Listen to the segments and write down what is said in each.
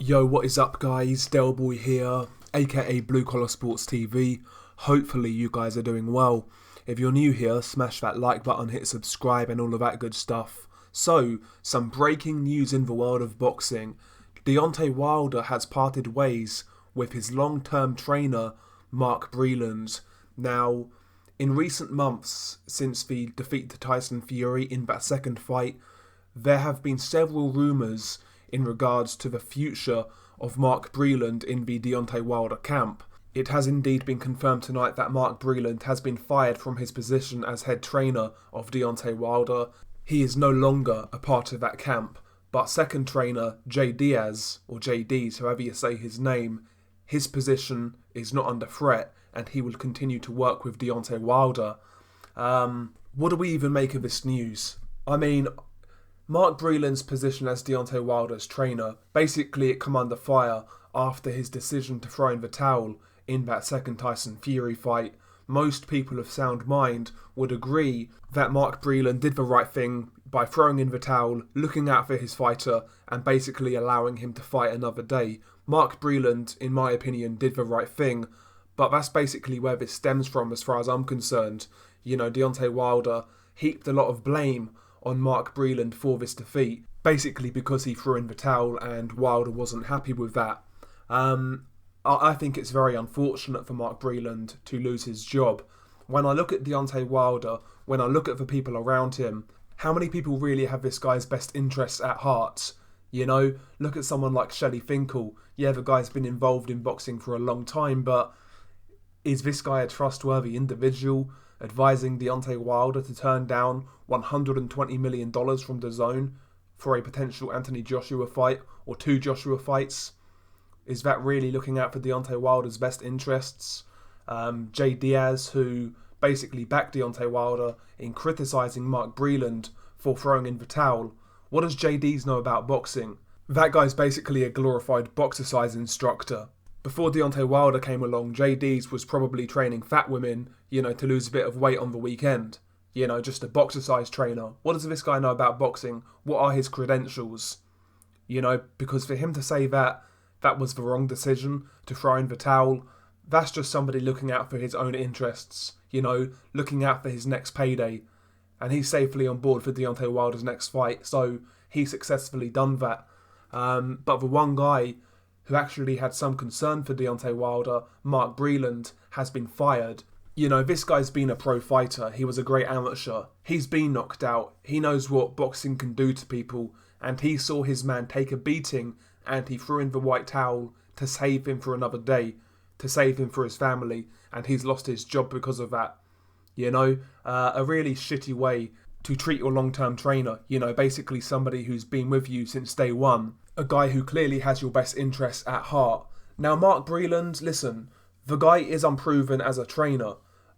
Yo, what is up guys? Delboy here, aka Blue Collar Sports TV. Hopefully you guys are doing well. If you're new here, smash that like button, hit subscribe and all of that good stuff. So, some breaking news in the world of boxing. Deontay Wilder has parted ways with his long-term trainer, Mark Breland. Now, in recent months, since the defeat to Tyson Fury in that second fight, there have been several rumours in regards to the future of Mark Breland in the Deontay Wilder camp. It has indeed been confirmed tonight that Mark Breland has been fired from his position as head trainer of Deontay Wilder. He is no longer a part of that camp, but second trainer Jay Diaz, or JD, however you say his name, his position is not under threat and he will continue to work with Deontay Wilder. What do we even make of this news? I mean, Mark Breland's position as Deontay Wilder's trainer, basically it come under fire after his decision to throw in the towel in that second Tyson Fury fight. Most people of sound mind would agree that Mark Breland did the right thing by throwing in the towel, looking out for his fighter and basically allowing him to fight another day. Mark Breland, in my opinion, did the right thing, but that's basically where this stems from as far as I'm concerned. You know, Deontay Wilder heaped a lot of blame on Mark Breland for this defeat, basically because he threw in the towel and Wilder wasn't happy with that. I think it's very unfortunate for Mark Breland to lose his job. When I look at Deontay Wilder, when I look at the people around him, how many people really have this guy's best interests at heart? You know, look at someone like Shelley Finkel. Yeah, the guy's been involved in boxing for a long time, but is this guy a trustworthy individual, advising Deontay Wilder to turn down $120 million from DAZN for a potential Anthony Joshua fight or two Joshua fights? Is that really looking out for Deontay Wilder's best interests? Jay Diaz, who basically backed Deontay Wilder in criticising Mark Breland for throwing in the towel. What does JD's know about boxing? That guy's basically a glorified boxercise instructor. Before Deontay Wilder came along, JD's was probably training fat women, you know, to lose a bit of weight on the weekend. You know, just a boxercise trainer. What does this guy know about boxing? What are his credentials? You know, because for him to say that was the wrong decision, to throw in the towel, that's just somebody looking out for his own interests, you know, looking out for his next payday. And he's safely on board for Deontay Wilder's next fight, so he's successfully done that. But the one guy who actually had some concern for Deontay Wilder, Mark Breland, has been fired. You know, this guy's been a pro fighter. He was a great amateur. He's been knocked out. He knows what boxing can do to people. And he saw his man take a beating and he threw in the white towel to save him for another day, to save him for his family. And he's lost his job because of that. You know, a really shitty way to treat your long-term trainer. You know, basically somebody who's been with you since day one. A guy who clearly has your best interests at heart. Now, Mark Breland, listen, the guy is unproven as a trainer.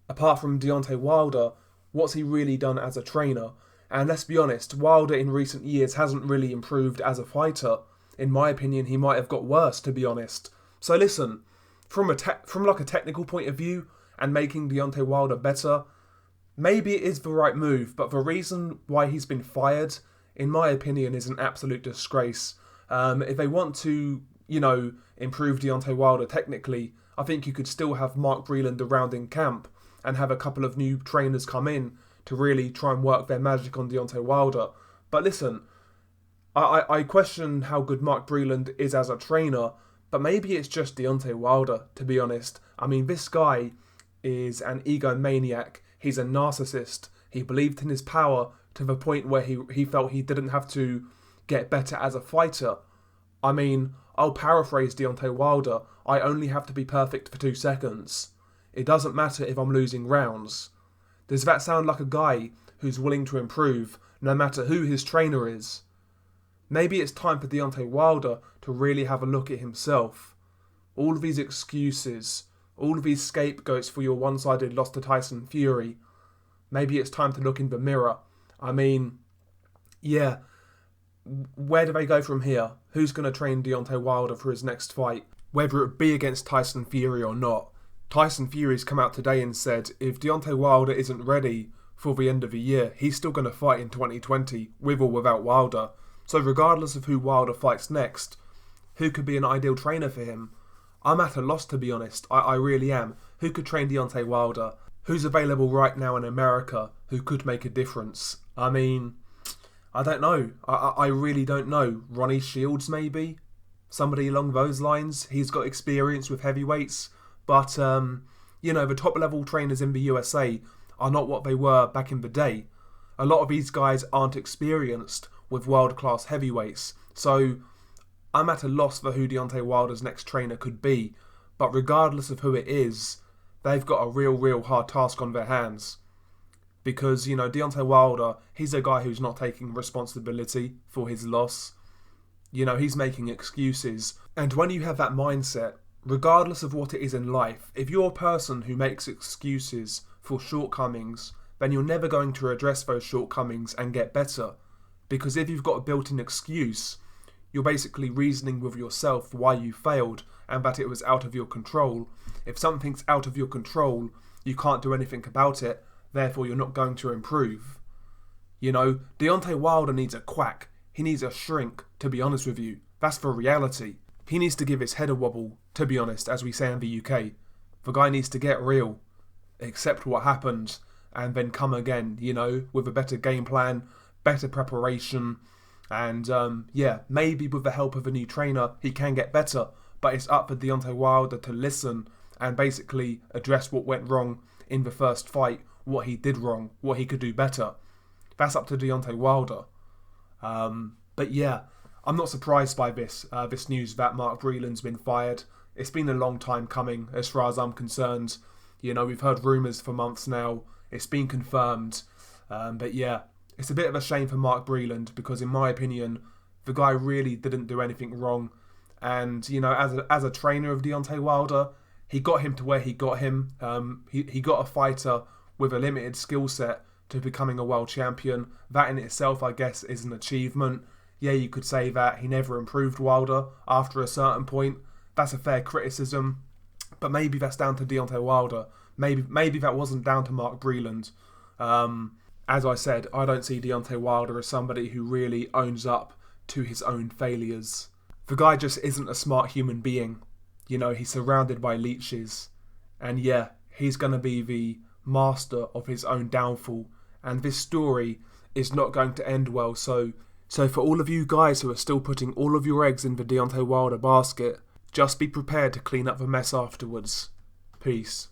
Apart from Deontay Wilder, what's he really done as a trainer? And let's be honest, Wilder in recent years hasn't really improved as a fighter. In my opinion, he might have got worse, to be honest. So listen, from like a technical point of view and making Deontay Wilder better, maybe it is the right move, but the reason why he's been fired, in my opinion, is an absolute disgrace. If they want to, you know, improve Deontay Wilder technically, I think you could still have Mark Breland around in camp and have a couple of new trainers come in to really try and work their magic on Deontay Wilder. But listen, I question how good Mark Breland is as a trainer, but maybe it's just Deontay Wilder, to be honest. I mean, this guy is an egomaniac. He's a narcissist. He believed in his power to the point where he felt he didn't have to get better as a fighter. I mean, I'll paraphrase Deontay Wilder. I only have to be perfect for 2 seconds. It doesn't matter if I'm losing rounds. Does that sound like a guy who's willing to improve no matter who his trainer is? Maybe it's time for Deontay Wilder to really have a look at himself. All of these excuses, all of these scapegoats for your one-sided loss to Tyson Fury. Maybe it's time to look in the mirror. I mean, yeah, where do they go from here? Who's going to train Deontay Wilder for his next fight? Whether it be against Tyson Fury or not. Tyson Fury's come out today and said if Deontay Wilder isn't ready for the end of the year, he's still going to fight in 2020, with or without Wilder. So regardless of who Wilder fights next, who could be an ideal trainer for him? I'm at a loss, to be honest. I really am. Who could train Deontay Wilder? Who's available right now in America who could make a difference? I mean, I don't know. I really don't know. Ronnie Shields, maybe? Somebody along those lines. He's got experience with heavyweights. But, the top level trainers in the USA are not what they were back in the day. A lot of these guys aren't experienced with world-class heavyweights. So I'm at a loss for who Deontay Wilder's next trainer could be. But regardless of who it is, they've got a real hard task on their hands. Because, Deontay Wilder, he's a guy who's not taking responsibility for his loss. He's making excuses. And when you have that mindset, regardless of what it is in life, if you're a person who makes excuses for shortcomings, then you're never going to address those shortcomings and get better. Because if you've got a built-in excuse, you're basically reasoning with yourself why you failed and that it was out of your control. If something's out of your control, you can't do anything about it, therefore you're not going to improve. Deontay Wilder needs a quack. He needs a shrink, to be honest with you. That's the reality. He needs to give his head a wobble, to be honest, as we say in the UK. The guy needs to get real, accept what happened, and then come again, with a better game plan, better preparation, and maybe with the help of a new trainer, he can get better. But it's up for Deontay Wilder to listen and basically address what went wrong in the first fight, what he did wrong, what he could do better. That's up to Deontay Wilder. But yeah, I'm not surprised by this news that Mark Breland's been fired. It's been a long time coming as far as I'm concerned. We've heard rumours for months now. It's been confirmed. But yeah, it's a bit of a shame for Mark Breland because in my opinion, the guy really didn't do anything wrong. And, as a trainer of Deontay Wilder, he got him to where he got him. He got a fighter with a limited skill set to becoming a world champion. That in itself, I guess, is an achievement. Yeah, you could say that he never improved Wilder after a certain point. That's a fair criticism. But maybe that's down to Deontay Wilder. Maybe that wasn't down to Mark Breland. As I said, I don't see Deontay Wilder as somebody who really owns up to his own failures. The guy just isn't a smart human being. He's surrounded by leeches. And yeah, he's going to be the master of his own downfall. And this story is not going to end well. So for all of you guys who are still putting all of your eggs in the Deontay Wilder basket, just be prepared to clean up the mess afterwards. Peace.